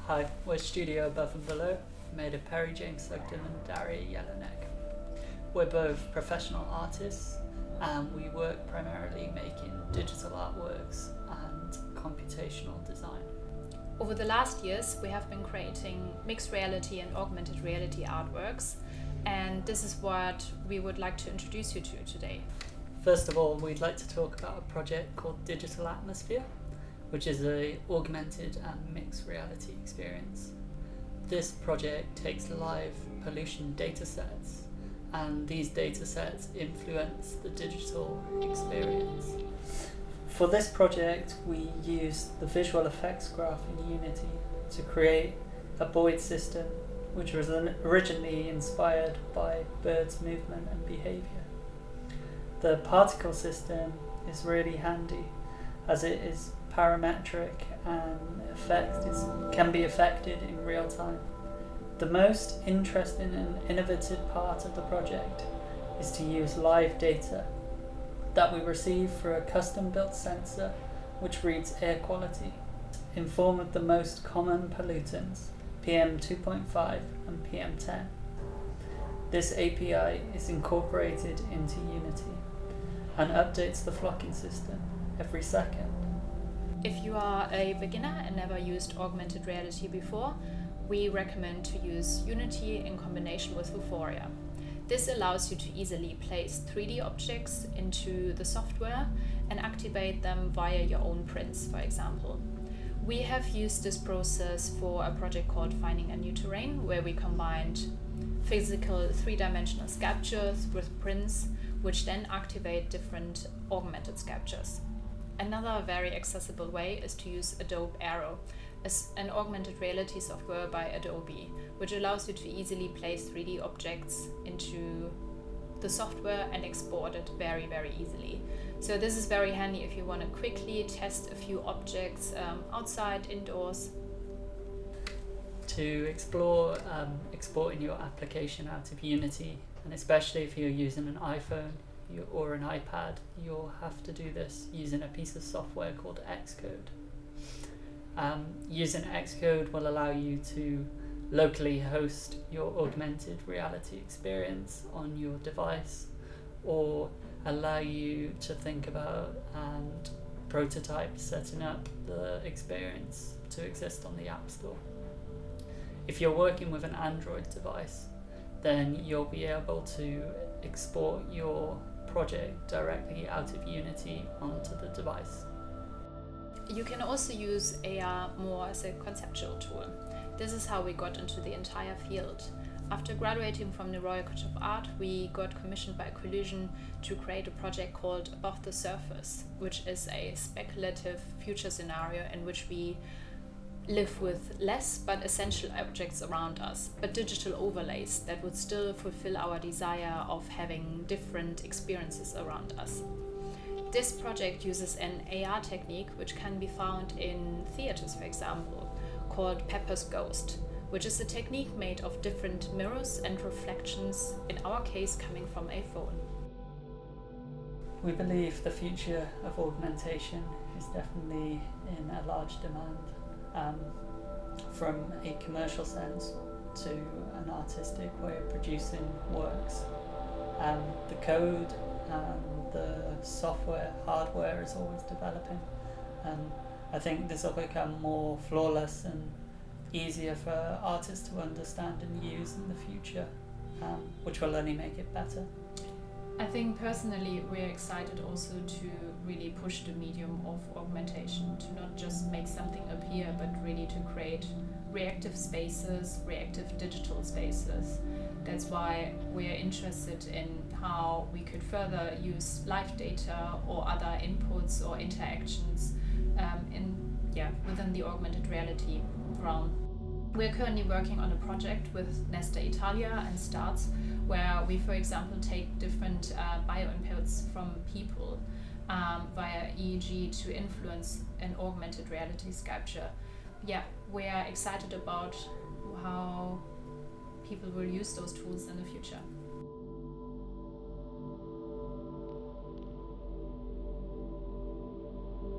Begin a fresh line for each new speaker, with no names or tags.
Hi, we're Studio Above&Below, made of Perry, James Sugden and Daria, Jelonek. We're both professional artists and we work primarily making digital artworks and computational design.
Over the last years, we have been creating mixed reality and augmented reality artworks, and this is what we would like to introduce you to today.
First of all, we'd like to talk about a project called Digital Atmosphere, which is an augmented and mixed reality experience. This project takes live pollution datasets, and these datasets influence the digital experience. For this project, we used the visual effects graph in Unity to create a buoyed system, which was originally inspired by birds' movement and behavior. The particle system is really handy as it is parametric and can be affected in real time. The most interesting and innovative part of the project is to use live data that we receive through a custom-built sensor which reads air quality in form of the most common pollutants, PM2.5 and PM10. This API is incorporated into Unity and updates the flocking system every second.
If you are a beginner and never used augmented reality before, we recommend to use Unity in combination with Vuforia. This allows you to easily place 3D objects into the software and activate them via your own prints, for example. We have used this process for a project called Finding a New Terrain, where we combined physical three-dimensional sculptures with prints, which then activate different augmented sculptures. Another very accessible way is to use Adobe Arrow, an augmented reality software by Adobe, which allows you to easily place 3D objects into the software and export it very, very easily. So this is very handy if you want to quickly test a few objects outside, indoors.
To explore exporting your application out of Unity, and especially if you're using an iPhone or an iPad, you'll have to do this using a piece of software called XCode. Using XCode will allow you to locally host your augmented reality experience on your device, or allow you to think about and prototype setting up the experience to exist on the App Store. If you're working with an Android device, then you'll be able to export your project directly out of Unity onto the device.
You can also use AR more as a conceptual tool. This is how we got into the entire field. After graduating from the Royal College of Art, we got commissioned by Collusion to create a project called Above the Surface, which is a speculative future scenario in which we live with less but essential objects around us, but digital overlays that would still fulfill our desire of having different experiences around us. This project uses an AR technique which can be found in theaters, for example, called Pepper's Ghost, which is a technique made of different mirrors and reflections, in our case coming from a phone.
We believe the future of augmentation is definitely in a large demand. From a commercial sense to an artistic way of producing works. The code and the software, hardware is always developing, and I think this will become more flawless and easier for artists to understand and use in the future, which will only make it better.
I think personally we're excited also to really push the medium of augmentation, to not just make something appear, but really to create reactive spaces, reactive digital spaces. That's why we're interested in how we could further use live data or other inputs or interactions within the augmented reality realm. We're currently working on a project with Nesta Italia and Starts, where we, for example, take different bio-inputs from people via EEG to influence an augmented reality sculpture. Yeah, we are excited about how people will use those tools in the future.